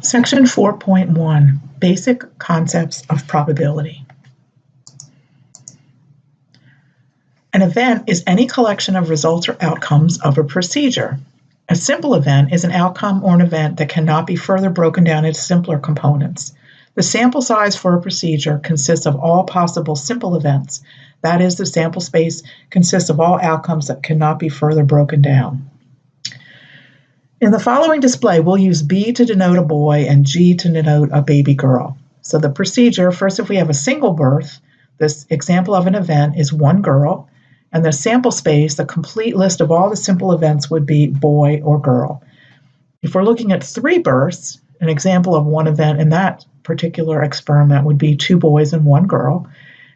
Section 4.1, Basic Concepts of Probability. An event is any collection of results or outcomes of a procedure. A simple event is an outcome or an event that cannot be further broken down into simpler components. The sample size for a procedure consists of all possible simple events. That is, the sample space consists of all outcomes that cannot be further broken down. In the following display, we'll use B to denote a boy and G to denote a baby girl. So the procedure, first, if we have a single birth, this example of an event is one girl, and the sample space, the complete list of all the simple events would be boy or girl. If we're looking at three births, an example of one event in that particular experiment would be two boys and one girl.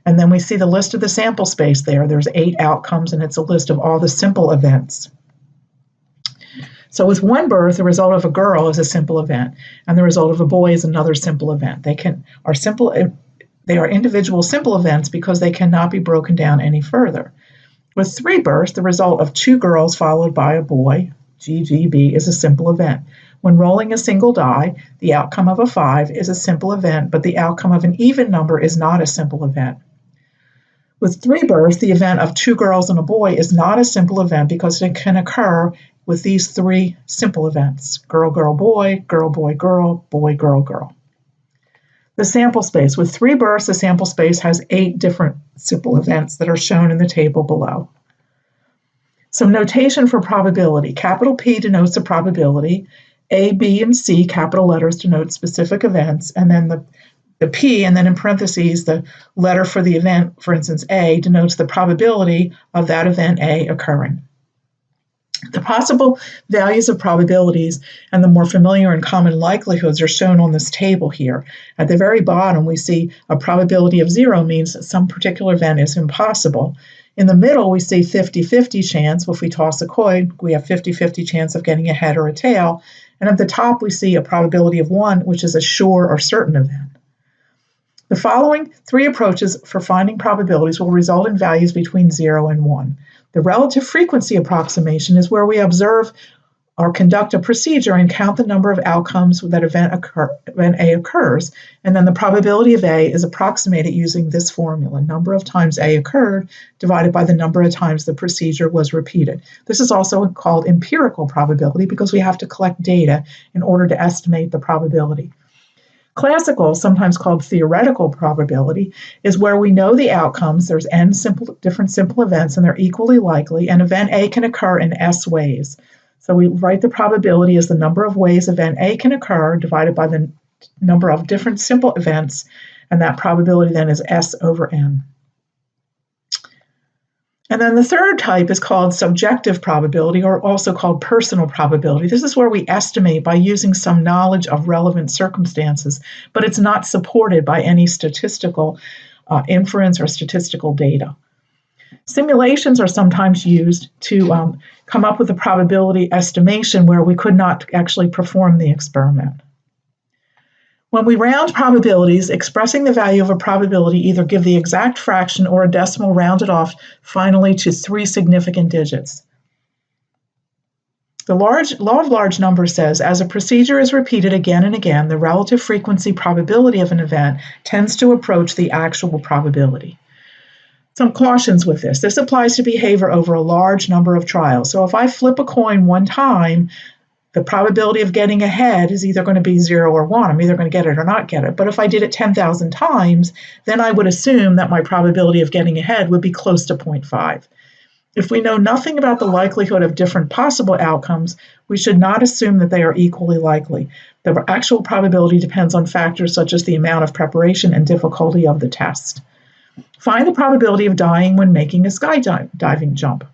And then we see the list of the sample space there. There's 8 outcomes, and it's a list of all the simple events. So with one birth, the result of a girl is a simple event, and the result of a boy is another simple event. They are individual simple events because they cannot be broken down any further. With 3 births, the result of 2 girls followed by a boy, GGB, is a simple event. When rolling a single die, the outcome of a 5 is a simple event, but the outcome of an even number is not a simple event. With 3 births, the event of 2 girls and a boy is not a simple event because it can occur with these 3 simple events: girl, girl, boy, boy, girl, boy, girl, girl. The sample space. With 3 births, the sample space has 8 different simple events that are shown in the table below. Some notation for probability. Capital P denotes a probability. A, B, and C, capital letters, denote specific events, and then the P, and then in parentheses, the letter for the event, for instance, A, denotes the probability of that event A occurring. The possible values of probabilities and the more familiar and common likelihoods are shown on this table here. At the very bottom, we see a probability of 0 means that some particular event is impossible. In the middle, we see 50-50 chance. If we toss a coin, we have 50-50 chance of getting a head or a tail. And at the top, we see a probability of 1, which is a sure or certain event. The following 3 approaches for finding probabilities will result in values between 0 and 1. The relative frequency approximation is where we observe or conduct a procedure and count the number of outcomes that event A occurs, and then the probability of A is approximated using this formula: number of times A occurred divided by the number of times the procedure was repeated. This is also called empirical probability because we have to collect data in order to estimate the probability. Classical, sometimes called theoretical probability, is where we know the outcomes. There's n different simple events, and they're equally likely, and event A can occur in S ways. So we write the probability as the number of ways event A can occur divided by the number of different simple events, and that probability then is S over n. And then the third type is called subjective probability, or also called personal probability. This is where we estimate by using some knowledge of relevant circumstances, but it's not supported by any statistical inference or statistical data. Simulations are sometimes used to come up with a probability estimation where we could not actually perform the experiment. When we round probabilities, expressing the value of a probability either give the exact fraction or a decimal rounded off finally to 3 significant digits. The law of large numbers says, as a procedure is repeated again and again, the relative frequency probability of an event tends to approach the actual probability. Some cautions with this. This applies to behavior over a large number of trials. So if I flip a coin one time, the probability of getting a head is either going to be 0 or 1. I'm either going to get it or not get it. But if I did it 10,000 times, then I would assume that my probability of getting a head would be close to 0.5. If we know nothing about the likelihood of different possible outcomes, we should not assume that they are equally likely. The actual probability depends on factors such as the amount of preparation and difficulty of the test. Find the probability of dying when making a skydiving jump.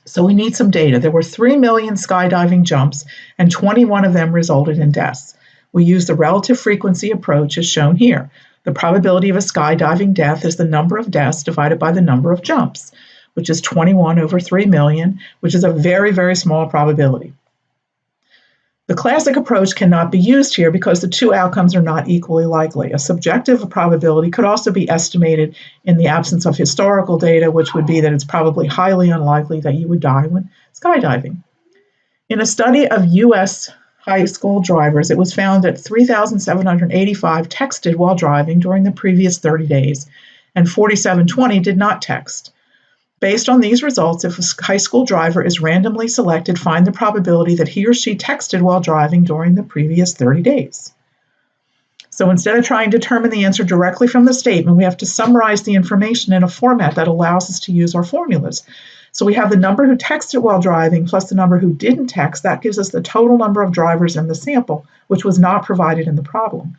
So we need some data. There were 3 million skydiving jumps, and 21 of them resulted in deaths. We use the relative frequency approach as shown here. The probability of a skydiving death is the number of deaths divided by the number of jumps, which is 21 over 3 million, which is a very, very small probability. The classic approach cannot be used here because the 2 outcomes are not equally likely. A subjective probability could also be estimated in the absence of historical data, which would be that it's probably highly unlikely that you would die when skydiving. In a study of U.S. high school drivers, it was found that 3,785 texted while driving during the previous 30 days, and 4,720 did not text. Based on these results, if a high school driver is randomly selected, find the probability that he or she texted while driving during the previous 30 days. So instead of trying to determine the answer directly from the statement, we have to summarize the information in a format that allows us to use our formulas. So we have the number who texted while driving plus the number who didn't text. That gives us the total number of drivers in the sample, which was not provided in the problem.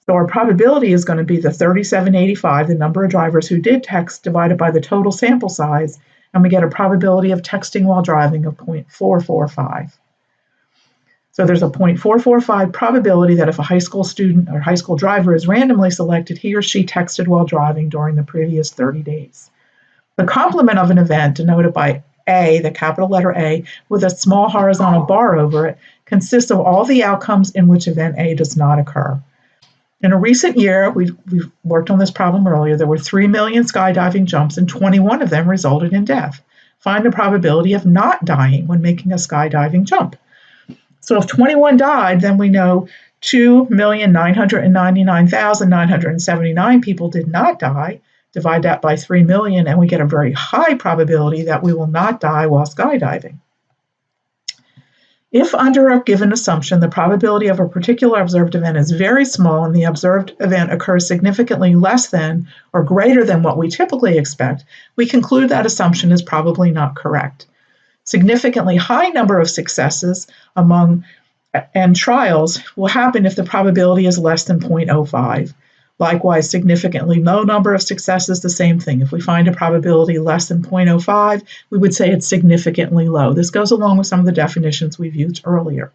So our probability is going to be the 3,785, the number of drivers who did text, divided by the total sample size, and we get a probability of texting while driving of 0.445. So there's a 0.445 probability that if a high school student or high school driver is randomly selected, he or she texted while driving during the previous 30 days. The complement of an event, denoted by A, the capital letter A, with a small horizontal bar over it, consists of all the outcomes in which event A does not occur. In a recent year, we've worked on this problem earlier, there were 3 million skydiving jumps and 21 of them resulted in death. Find the probability of not dying when making a skydiving jump. So if 21 died, then we know 2,999,979 people did not die. Divide that by 3 million, and we get a very high probability that we will not die while skydiving. If under a given assumption, the probability of a particular observed event is very small and the observed event occurs significantly less than or greater than what we typically expect, we conclude that assumption is probably not correct. Significantly high number of successes and trials will happen if the probability is less than 0.05. Likewise, significantly low number of successes, the same thing. If we find a probability less than 0.05, we would say it's significantly low. This goes along with some of the definitions we've used earlier.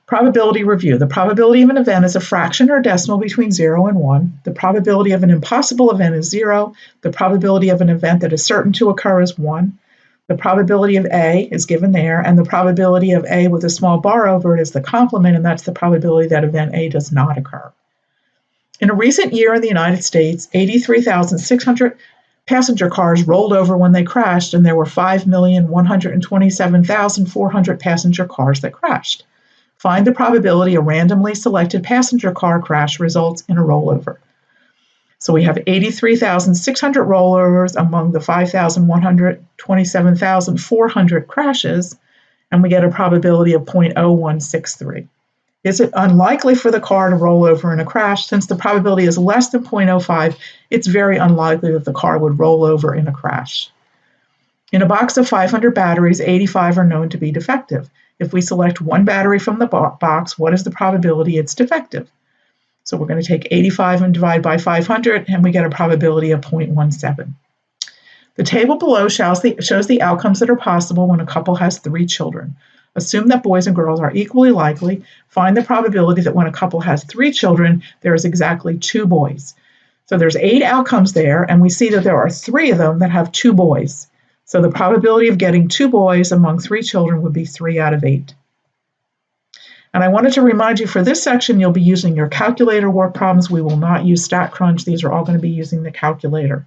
Probability review. The probability of an event is a fraction or decimal between 0 and 1. The probability of an impossible event is 0. The probability of an event that is certain to occur is 1. The probability of A is given there, and the probability of A with a small bar over it is the complement, and that's the probability that event A does not occur. In a recent year in the United States, 83,600 passenger cars rolled over when they crashed, and there were 5,127,400 passenger cars that crashed. Find the probability a randomly selected passenger car crash results in a rollover. So we have 83,600 rollovers among the 5,127,400 crashes, and we get a probability of 0.0163. Is it unlikely for the car to roll over in a crash? Since the probability is less than 0.05, it's very unlikely that the car would roll over in a crash. In a box of 500 batteries, 85 are known to be defective. If we select one battery from the box, what is the probability it's defective? So we're going to take 85 and divide by 500, and we get a probability of 0.17. The table below shows the outcomes that are possible when a couple has 3 children. Assume that boys and girls are equally likely. Find the probability that when a couple has 3 children, there is exactly 2 boys. So there's 8 outcomes there, and we see that there are 3 of them that have 2 boys. So the probability of getting 2 boys among 3 children would be 3 out of 8. And I wanted to remind you, for this section, you'll be using your calculator work problems. We will not use StatCrunch. These are all going to be using the calculator.